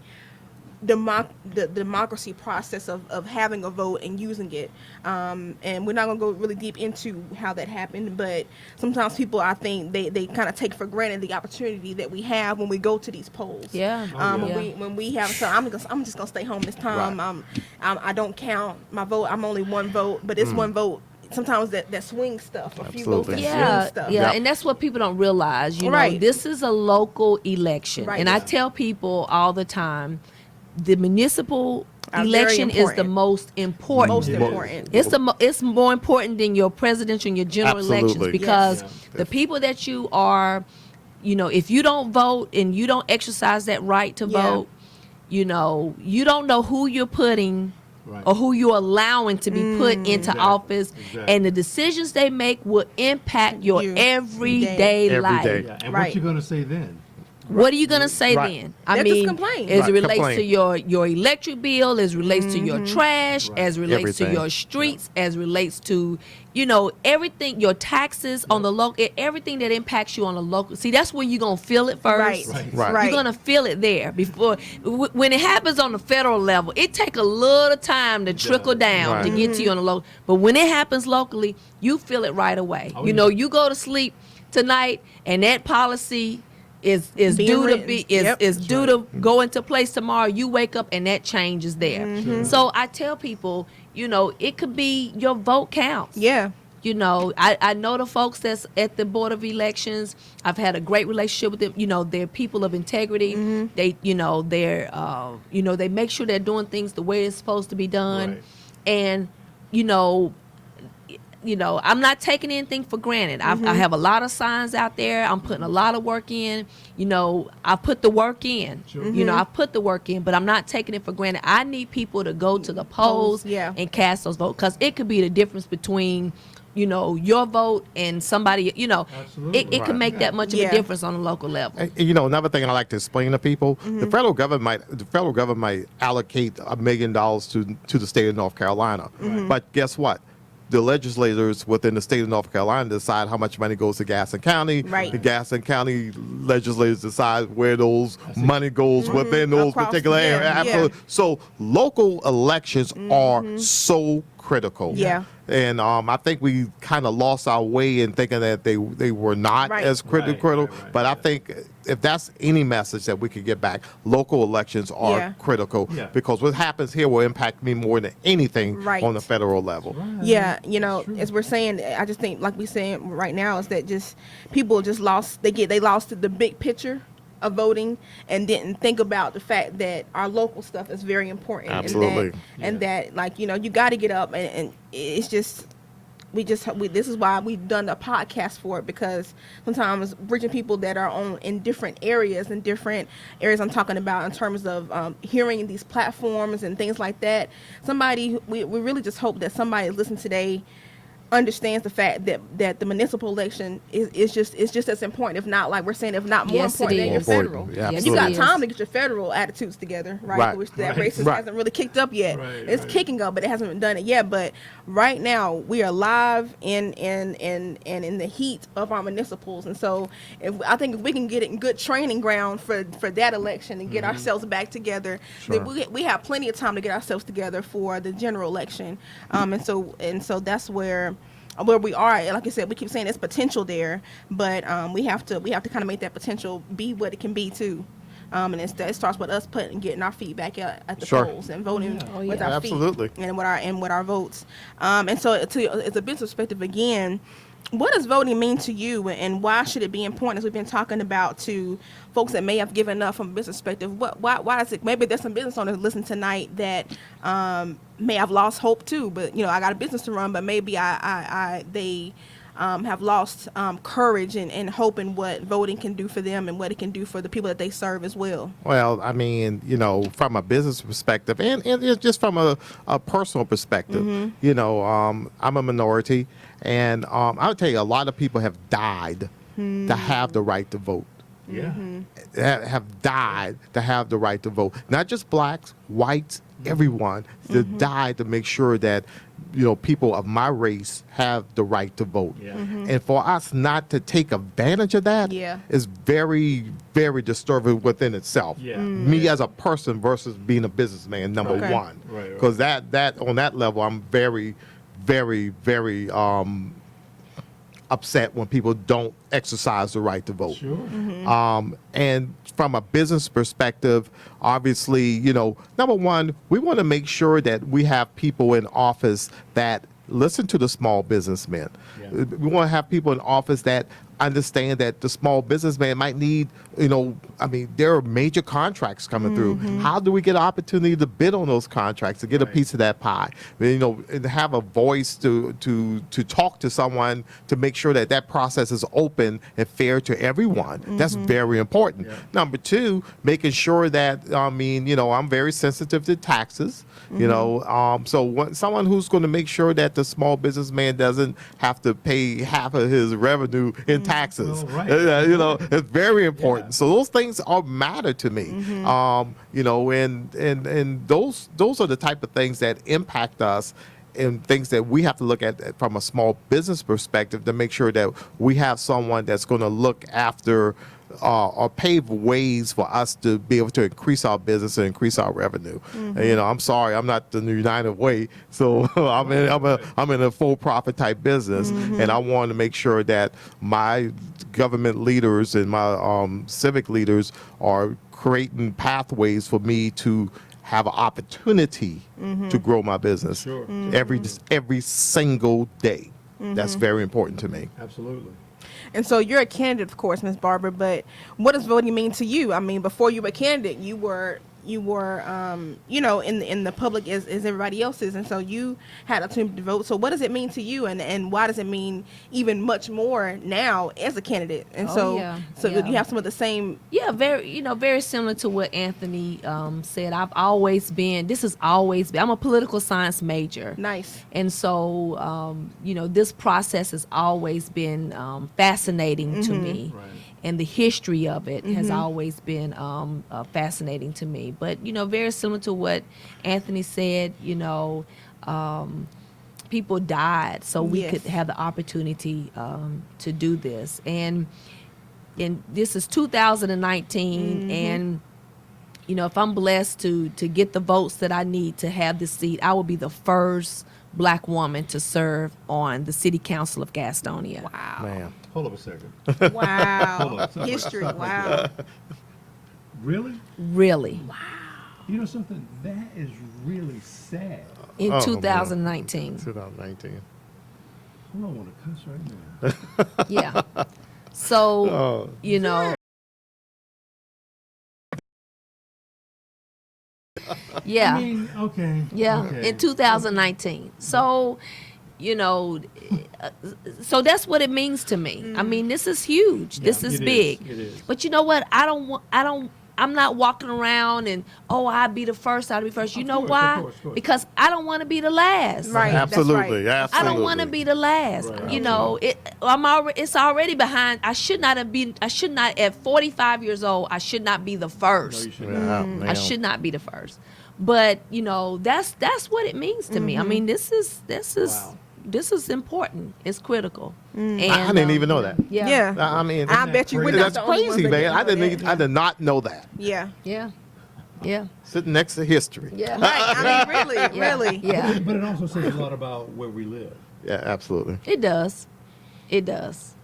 democracy process of having a vote and using it. And we're not going to go really deep into how that happened, but sometimes people, I think, they kind of take for granted the opportunity that we have when we go to these polls. Yeah. When we have, so I'm just gonna stay home this time. Right. I don't count my vote. I'm only one vote, but it's one vote. Sometimes that swing stuff, a few votes that Absolutely. Yeah, swing stuff. yeah, Yep. and that's what people don't realize. You know, Right. this is a local election, Right. and I Yeah. tell people all the time, the municipal Are very election is the important. most important. Most Yeah. important. It's more important than your presidential and your general elections Absolutely. because Yes. the people that you are, you know, if you don't vote and you don't exercise that right to Yeah. vote, you know, you don't know who you're putting Right. or who you're allowing to be put into Exactly. office, Exactly. and the decisions they make will impact your You. everyday Every life. day. Yeah. And Right. what you going to say then? What are you gonna say Right. then? They'll I just mean, complain. as Right, it relates complain. to your electric bill, as it relates to your trash, Right. as it relates to Everything. your streets, as it relates to, you know, everything, your taxes on the local, everything that impacts you on the local. See, that's where you're gonna feel it first. Right. Right. Right. You're gonna feel it there before when it happens on the federal level. It take a little time to trickle down to Right. get to you on the local. But when it happens locally, you feel it right away. Oh, you know, yeah. you go to sleep tonight, and that policy is Being due to written. be Yep. is due to go into place tomorrow. You wake up and that change is there. So I tell people, you know, it could be your vote counts. Yeah. You know, I know the folks that's at the Board of Elections. I've had a great relationship with them. You know, they're people of integrity. They, you know, they make sure they're doing things the way it's supposed to be done. Right. And, you know, I'm not taking anything for granted. I have a lot of signs out there. I'm putting a lot of work in. You know, I put the work in. Sure. You know, I put the work in, but I'm not taking it for granted. I need people to go to the polls Yeah. and cast those votes, because it could be the difference between, you know, your vote and somebody. You know, Absolutely. it can Right. make that much of Yeah. a difference on a local level. And, you know, another thing I like to explain to people: the federal government might allocate $1 million to the state of North Carolina, but guess what? The legislators within the state of North Carolina decide how much money goes to Gaston County. Right. The Gaston County legislators decide where those money goes within those Across particular the- areas. yeah. Absolutely. So local elections are so critical. Yeah. And I think we kind of lost our way in thinking that they were not Right. as critical. Right. But I think if that's any message that we could get back, local elections are Yeah. critical, Yeah. because what happens here will impact me more than anything Right. on the federal level. Yeah, you know, as we're saying, I just think, like we saying right now, is that just people just lost. They lost the big picture of voting and didn't think about the fact that our local stuff is very important. Absolutely. And that like, you know, you got to get up and it's just. This is why we've done a podcast for it, because sometimes bridging people that are in different areas I'm talking about in terms of hearing these platforms and things like that. We really just hope that somebody listening today understands the fact that the municipal election is just as important, if not, like we're saying, if not more Yes, it important than your is. More federal. important. Yeah, Yes, You got it is. time to get your federal attitudes together, right? Right. Which that Right. race Right. hasn't really kicked up yet. Right, It's right. kicking up, but it hasn't done it yet. But right now, we are live in the heat of our municipals, and so I think if we can get it in good training ground for that election and get ourselves back together, then we have plenty of time to get ourselves together for the general election. And so that's where where we are. Like I said, we keep saying there's potential there, but we have to kind of make that potential be what it can be too. And it starts with us getting our feedback at the Sure. polls and voting Oh, with yeah. our Absolutely. feet and with our votes. And so, it's a business perspective again. What does voting mean to you, and why should it be important? As we've been talking about to folks that may have given up from a business perspective, why is it? Maybe there's some business owners listening tonight that may have lost hope too. But I got a business to run, but maybe they have lost courage and hope in what voting can do for them and what it can do for the people that they serve as well. Well, I mean, from a business perspective and just from a personal perspective, I'm a minority, and I'll tell you, a lot of people have died to have the right to vote. Yeah. Have died to have the right to vote. Not just blacks, whites, everyone that died to make sure that people of my race have the right to vote. Yeah. And for us not to take advantage of that Yeah. is very, very disturbing within itself. Yeah. Me as a person versus being a businessman, number Okay. one. Right. Because that on that level, I'm very, very, very upset when people don't exercise the right to vote. Sure. And from a business perspective, obviously, number one, we want to make sure that we have people in office that listen to the small businessmen. Yeah. We want to have people in office that understand that the small businessman might need, there are major contracts coming through. How do we get an opportunity to bid on those contracts, to get a Right. piece of that pie? And have a voice to talk to someone to make sure that process is open and fair to everyone. That's very important. Yeah. Number two, making sure that, I'm very sensitive to taxes, so someone who's going to make sure that the small businessman doesn't have to pay half of his revenue in taxes. Well, right. It's very important. Yeah. So those things all matter to me. And those are the type of things that impact us, and things that we have to look at from a small business perspective to make sure that we have someone that's going to look after or pave ways for us to be able to increase our business and increase our revenue. And, I'm sorry, I'm not the United Way, so I'm in a for-profit type business, and I want to make sure that my government leaders and my civic leaders are creating pathways for me to have an opportunity to grow my business Sure. every single day. That's very important to me. Absolutely. And so you're a candidate, of course, Ms. Barber, but what does voting mean to you? I mean, before you were a candidate, you were in the public as everybody else is, and so you had a opportunity to vote. So what does it mean to you, and why does it mean even much more now as a candidate? And Oh, yeah. Yeah. you have some of the same. Yeah, very similar to what Anthony said. I'm a political science major. Nice. And so, this process has always been fascinating to me. Right. And the history of it has always been fascinating to me. But, very similar to what Anthony said, people died so we Yes. could have the opportunity to do this. And this is 2019, and if I'm blessed to get the votes that I need to have this seat, I will be the first Black woman to serve on the City Council of Gastonia. Wow. Man. Hold up a second. Wow. Hold on. Stop History. right Wow. there. Really? Really, You know something? That is really sad. in Oh, 2019. 2019. I don't want to cuss right now. Yeah. So, Oh. Yeah. I mean, okay. Yeah, Okay. in 2019. So, so that's what it means to me. I mean, this is huge. This Yeah, is it big. is. It is. But you know what? I'm not walking around and, I'll be the first, I'll be first. You Of know course, why? of course, of course. Because I don't want to be the last. Right. That's Absolutely. right. Absolutely. I don't want to be the last. Right. It's already behind. I should not at 45 years old, I should not be the No, first. you should Yeah, not. man. I should not be the first. But, that's what it means to me. I mean, this is Wow. this is important. It's critical. And, I didn't even know that. Yeah. Yeah. I mean, I bet you we're crazy? not that's the only ones crazy, that man. didn't I know didn't. that. I did not know that. Yeah. Yeah. Yeah. Sitting next to history. Yeah. Right. I mean, really, Yeah. really. Yeah. But it also says a lot about where we live. Yeah, absolutely. It does. It does.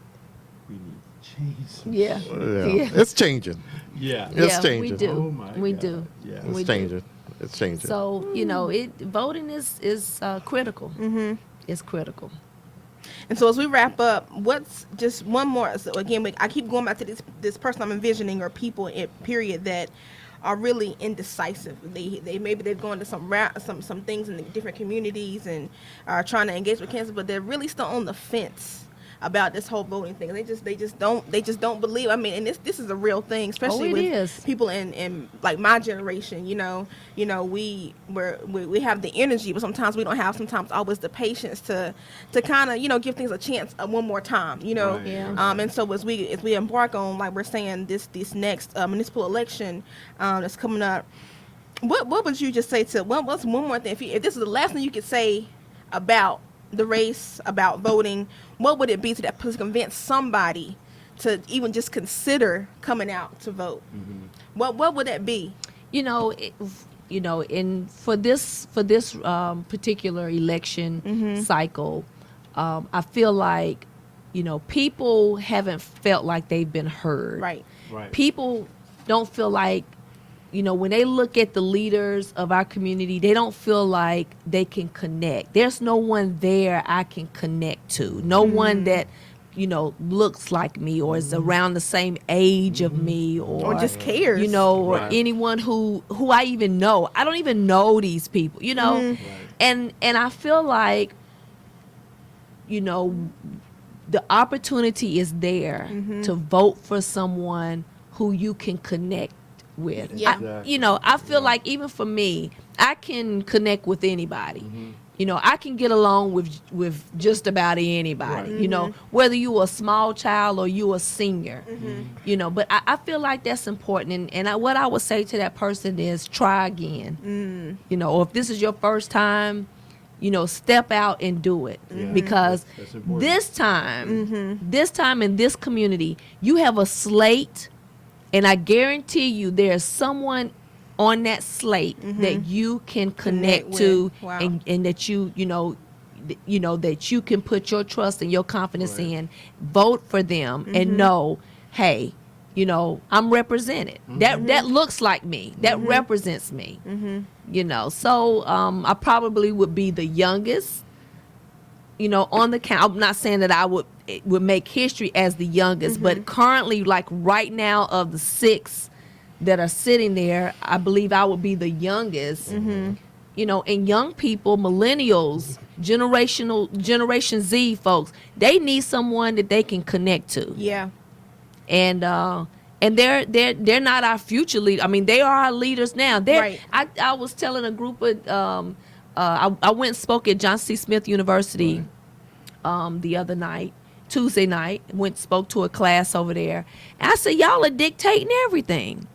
We need to change some Yeah. shit. Yeah. It's changing. Yeah. It's Yeah, changing. we do. Oh my we God. do. Yeah. It's We do. changing. It's changing. So voting is critical. Mm-hmm. It's critical. And so as we wrap up, what's just one more? So again, I keep going back to this person I'm envisioning, or people in period that are really indecisive. They maybe they've gone to some things in the different communities and are trying to engage with cancer, but they're really still on the fence about this whole voting thing. They just don't believe. I mean, and this is a real thing, especially it with is. people in like my generation. We have the energy, but sometimes we don't have always the patience to kind of give things a chance one more time. Right. Yeah. And so as we embark on, like we're saying, this next municipal election that's coming up, what would you just say to what's one more thing? If this is the last thing you could say about the race, about voting, what would it be to convince somebody to even just consider coming out to vote? Mm-hmm. What would that be? For this particular election cycle, I feel like people haven't felt like they've been heard. Right. Right. People don't feel like, when they look at the leaders of our community, they don't feel like they can connect. There's no one there I can connect to. No one that, looks like me or is around the same age of me or just cares. Or Right. anyone who I even know. I don't even know these people, Right. And I feel like, the opportunity is there to vote for someone who you can connect with. Yeah. I feel like even for me, I can connect with anybody. I can get along with just about anybody. Right. Whether you a small child or you a senior. But I feel like that's important. And what I would say to that person is try again. Or if this is your first time, step out and do it. Yeah. Because That's important. this time in this community, you have a slate. And I guarantee you there's someone on that slate that you can connect to with. Wow. and that that you can put your trust and your confidence Right. in, vote for them and know, hey, I'm represented. That looks like me. That represents me. So I probably would be the youngest, on the count. I'm not saying that I would make history as the youngest, but currently, like right now, of the 6 that are sitting there, I believe I would be the youngest. And young people, millennials, Generation Z folks, they need someone that they can connect to. Yeah. And they're not our future leaders. I mean, they are our leaders now. Right. I was telling a group of I went and spoke at John C. Smith University the other night, Tuesday night. Went and spoke to a class over there. And I said, y'all are dictating everything.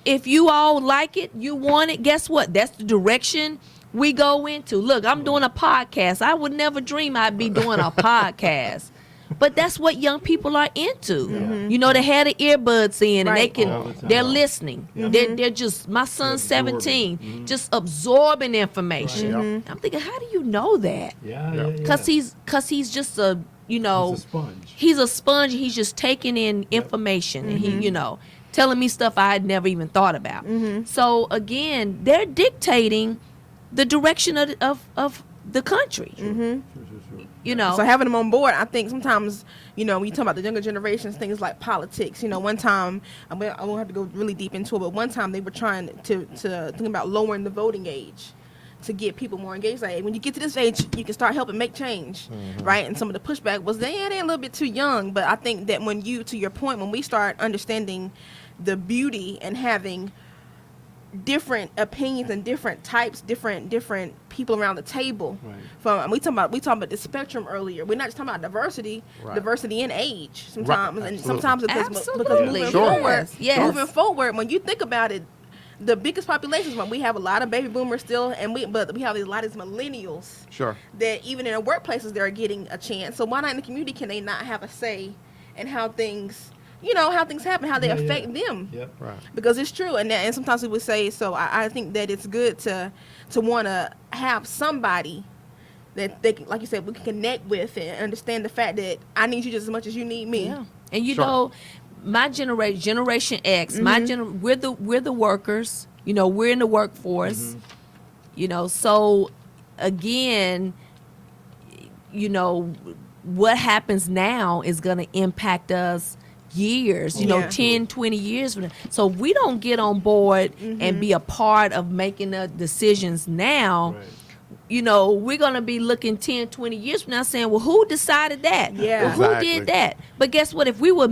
If you all like it, you want it, guess what? That's the direction we go into. Look, I'm doing a podcast. I would never dream I'd be doing a podcast. But that's what young people are into. They had the earbuds in and Right. All the time. they're listening. Yeah. They're just, my son's Absorbing. 17, just absorbing information. Right. I'm thinking, how do you know that? Yeah. Yeah. Yeah. Cause he's just a, He's a sponge. he's a sponge. He's just taking in information and he, telling me stuff I had never even thought about. So again, they're dictating the direction of the country. Sure. So having them on board, I think sometimes, when you talk about the younger generations, things like politics, one time, I won't have to go really deep into it, but one time they were trying to think about lowering the voting age to get people more engaged. Like, when you get to this age, you can start helping make change, right? And some of the pushback was, they're a little bit too young. But I think that to your point, when we start understanding the beauty and having different opinions and different types, different people around the table. Right. We talking about the spectrum earlier. We're not just talking about diversity, Right. diversity in age sometimes, and Absolutely. sometimes because Absolutely. moving Sure. forward, Yes. moving forward, when you think about it, the biggest populations, when we have a lot of baby boomers still, but we have a lot of these millennials Sure. that even in the workplaces they're getting a chance. So why not in the community can they not have a say in how things happen, how they Yeah, affect them? Yep. Right. Because it's true, and sometimes we would say, so I think that it's good to want to have somebody that they can, like you said, we can connect with and understand the fact that I need you just as much as you need me. Yeah. And you Sure. know, my Generation X, Mm-hmm. we're the workers. You know, we're in the workforce. You know, so again, you know, what happens now is going to impact us years, you know, Yeah. 10, 20 years from now. So if we don't get on board and be a part of making the decisions now, Right. you know, we're going to be looking 10, 20 years from now saying, well, who decided that? Yeah. Well, who Exactly. did that? But guess what? If we were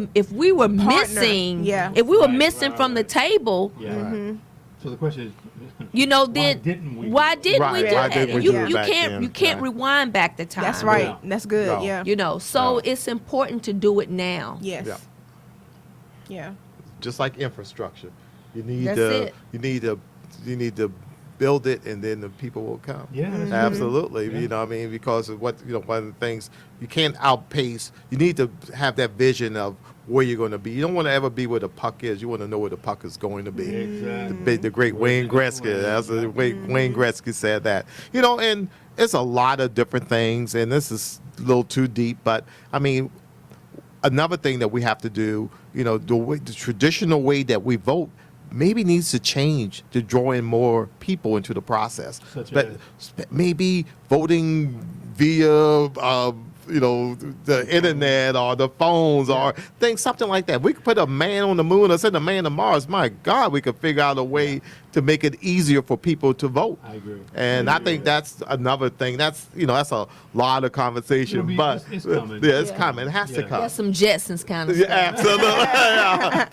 missing, Yeah. if we were Right, missing right, from the right. table, Yeah. So the question is, you know, why then didn't we? why do it? didn't Right, we do why that? didn't we you do it you back can't then? you can't Yeah. rewind back the time. That's right. Yeah. That's good. No. Yeah. You know, so No. it's important to do it now. Yes. Yeah. Yeah. Just like infrastructure, you need That's to it. you need to build it, and then the people will come. Yeah, that's true. Absolutely. Yeah. You know what I mean? Because of what, you know, one of the things you can't outpace, you need to have that vision of where you're going to be. You don't want to ever be where the puck is. You want to know where the puck is going to be. Exactly. The great Wayne Gretzky. That's the way Wayne Gretzky said that. You know, and it's a lot of different things, and this is a little too deep, but I mean, another thing that we have to do, you know, the traditional way that we vote maybe needs to change to draw in more people into the process. Such But maybe voting via, you know, the internet or the phones or things, something like that. We could put a man on the moon or send a man to Mars. My God, we could figure out a way to make it easier for people to vote. I agree. And I think that's another thing. That's, you know, that's a lot of conversation, It'll be- but it's coming. Yeah, it's Yeah. coming. It has to Yeah. come. That's some Jetsons kind of Yeah, stuff. absolutely.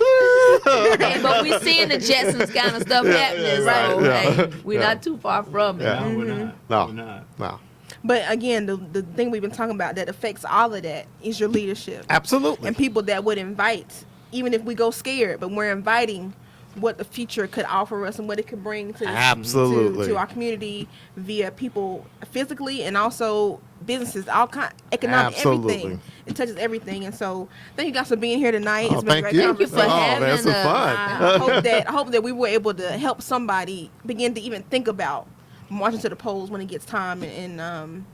Hey, but we're seeing the Jetsons kind of stuff happening. right, So yeah. hey, we're Yeah. not too far from it. Yeah. No, we're not. No. We're not. No, But again, the thing we've been talking about that affects all of that is your leadership absolutely. and people that would invite, even if we go scared, but we're inviting what the future could offer us and what it could bring to Absolutely. to our community via people physically and also businesses, all kind, economic, Absolutely. everything. It touches everything. And so thank you guys for being here tonight. Oh, It's been a thank great you. Thank you for conversation. Oh, man, it's so having fun. I hope that we were able to help somebody begin to even think about marching to the polls when it gets time, and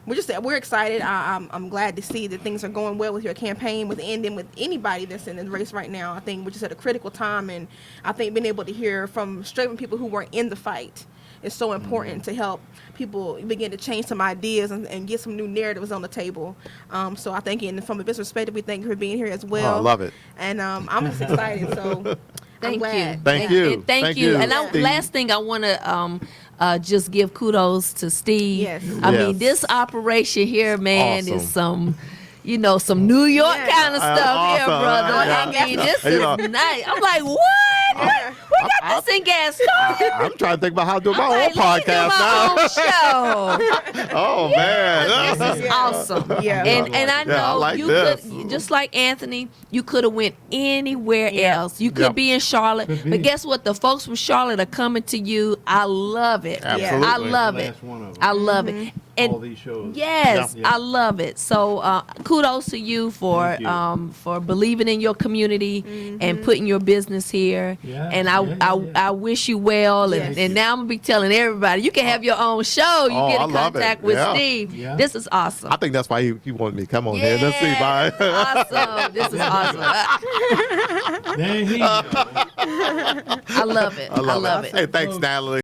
we're excited. I'm glad to see that things are going well with your campaign, with anybody that's in the race right now. I think we're just at a critical time, and I think being able to hear from straight from people who weren't in the fight is so important to help people begin to change some ideas and get some new narratives on the table. So I think, from a business perspective, we thank you for being here as well. Oh, I love it. And I'm just excited. So I'm Thank you. glad. Thank Yeah. you. And thank Thank you. you, And Steve. last thing I want to just give kudos to Steve. Yes. I Yes. mean, this operation here, man, Awesome. is some, you know, some New York Yeah. kind of stuff here, Awesome. brother. Yeah. I mean, this You is know. nice. I'm like, what? Yeah. We got this in Gaston. I'm trying to think about how to do my I'm own like, let me do podcast my now. own show. Oh, man. This is Yeah. awesome. Yeah. And I know Yeah, I like you this. could, just like Anthony, you could have went anywhere Yeah. else. You could Yep. be in Charlotte, Could be. but guess what? The folks from Charlotte are coming to you. I love it. Absolutely. I love The it. last one of them. I love it. All And these shows. yes, Yeah. I love it. So kudos to you Thank you. for believing in your community and putting your business here. Yeah, And yeah. I wish you well. Yes. And now I'm gonna be telling everybody you can have your own show. You Oh, get I in love it. contact with Yeah. Steve. Yeah. This is awesome. I think that's why he wanted me to come on here. Let's see, Yeah, bye. awesome. This is awesome. There he go. I love it. I love it. Hey, thanks, Natalie.